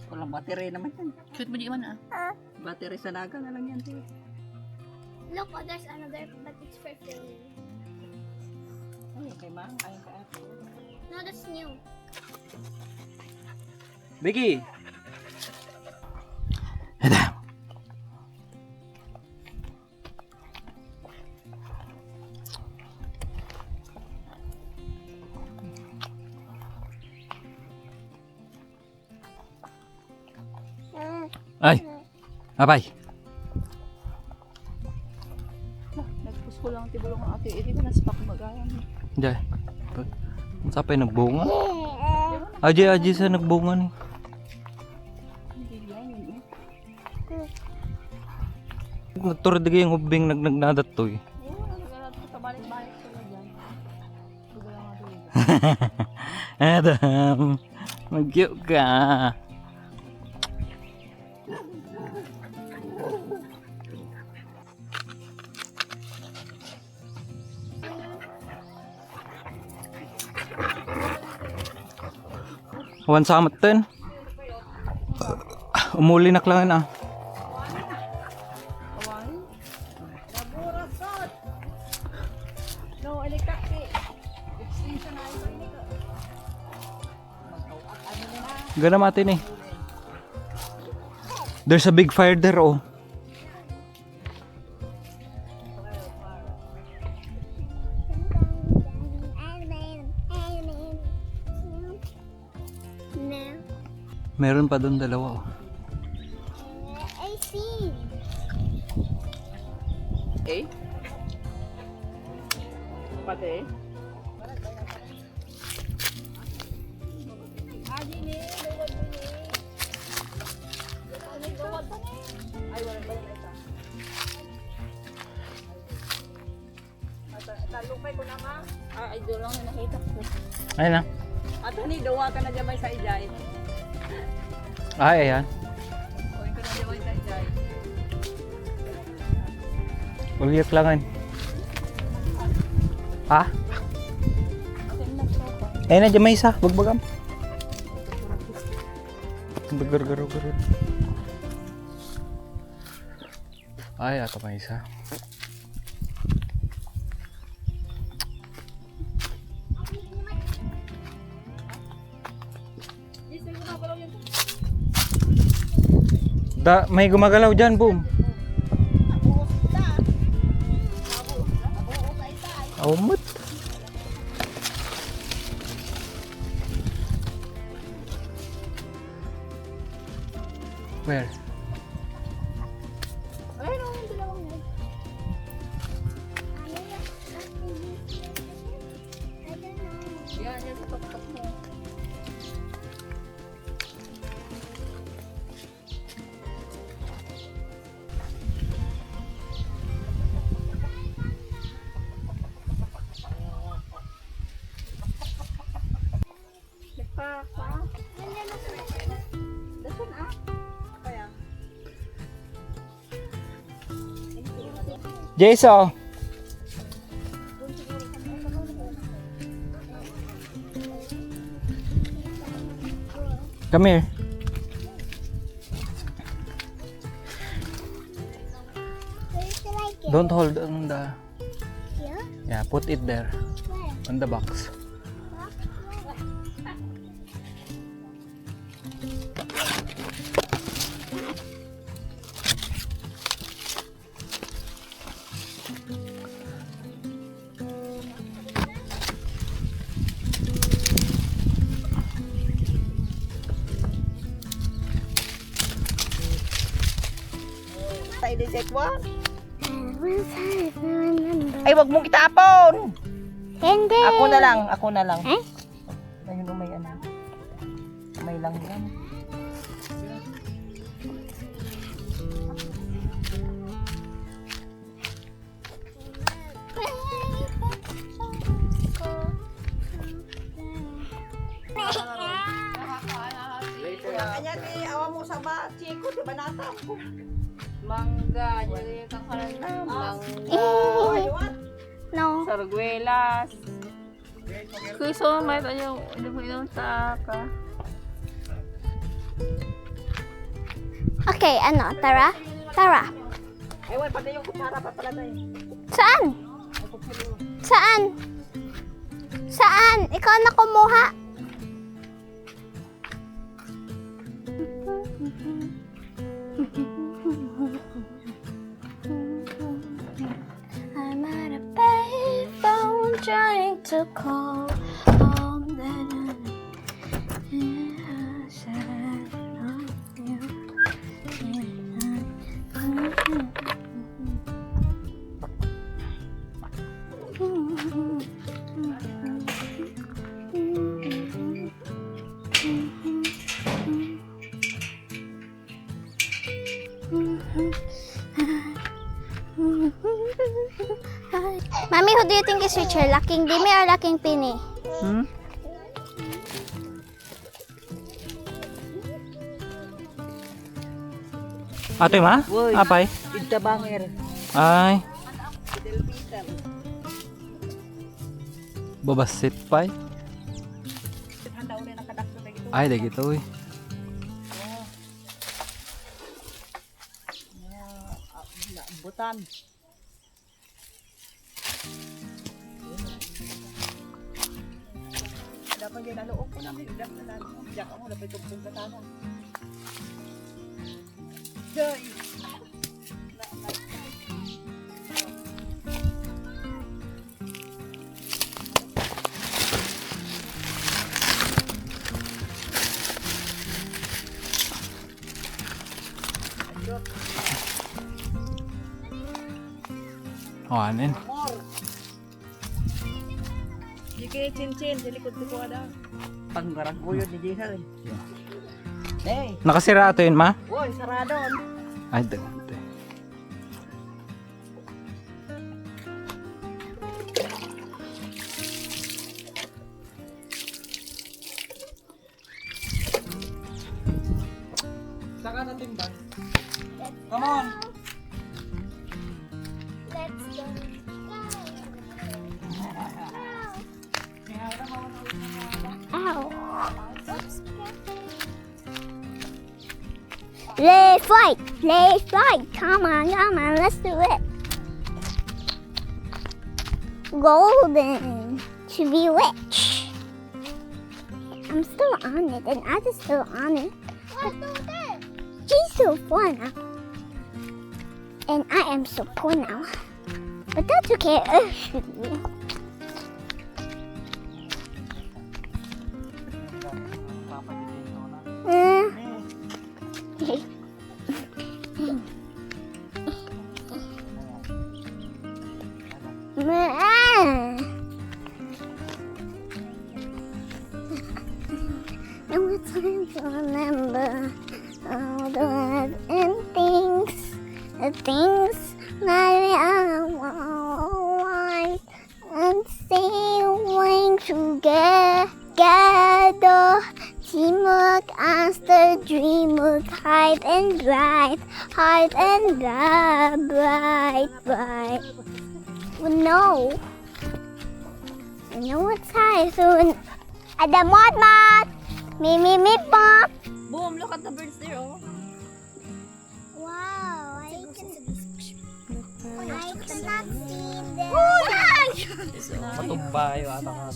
Walang battery naman yan. Cute mo di man Battery sa naga na lang yan. Tiyo. Look, oh, there's another, but it's for filming. Ay, kay ma. Ayaw ka ako. No, that's new. Vicky! Ay! Abay! Nagpus ko lang tibulong ang ate. Hindi ko naspak magayan. Diyan. Sa pa nagbunga? Aji sa nagbunga ni. Hindi yan yun. Nagturad yung hubing nagnadat to eh. Oo, nagalat ko sa balik-balik sila dyan. Huwag lang nga doon. Adam! Mag-cute ka! Wan samat ten. Umuli na klangan ah. Kawan? Naburasot! No, alikaki. Extinction na ito. Gana matin eh. There's a big fire there oh. No. Meron pa doon dalawa oh. I see. Eh? Pati eh? Ay, wala ba yung isa? Talupay ko na ma. Ay, doon lang yung nakita ko. Ayun na. At hani, dawa ka na dyan may sa ijay. Ay, ayan. Uy ka na dyan may sa ijay. Uliyak langan. Ha? Ayun na dyan may isa. Bagbagam. Bagar-garo-garo. Ay, ato may isa. May gumagalaw dyan, boom. Umut. Where? Ayun, oh, yung dalawang yun. I don't know. Yan, yan sa tuktok mo. Dasan ah. Kaya. Jason! Come here. Where should I get? Don't hold on the... Here? Yeah, put it there. Where? On the box. Tayo din check one. I remember. Ay, wag mong itapon. Hindi. Ako na lang, ako na lang. Eh? Ayun, may ano. May lang yan. Kanya ni awa mo sa ba, chiko, di ba nata? Mangga, yung kakaranam. Mangga. No. Sarguelas. Kuiso, may tayo, ano mo yung taka. Okay, ano, Tara? Tara. Ewan, pati yung kutsara pa pala tayo. Saan? Saan? Saan? Ikaw na kumuha. I'm at a payphone trying to call home. Mommy, who do you think is richer, Laking Dimi or Laking Pini? Hmm? Ate ma? Uy. Apay? Pinta banger. Ay, Fidel Peter. babasit pay. Handa ulit nakadakto na gito. Ay, dagito eh. Butan. Dapat yun, naloob ko namin. Diyak ako, dapat itong katana. Joy! Oh, anin. More! Jike, chin-chin, sa likod ko ada. Panggarang ko yun ni Jihar eh. Hey! Nakasira ito yun, ma? Uy, saradon! Ay, dagante. Saka na timbang. Come on! Let's go. Ow. Let's fight. Let's fight. Come on, let's do it. Golden to be rich. I'm still on it, and I just still on it. She's so fun. And I am so poor now. But that's okay. No more time to remember all the things that I want and sailing together. Teamwork as the dream work high and bright, bright. No. You know what's high soon? Ada mot. Me pop. Boom! Look at the birds there, oh. Wow, I cannot see them. Matumbay, ata ka.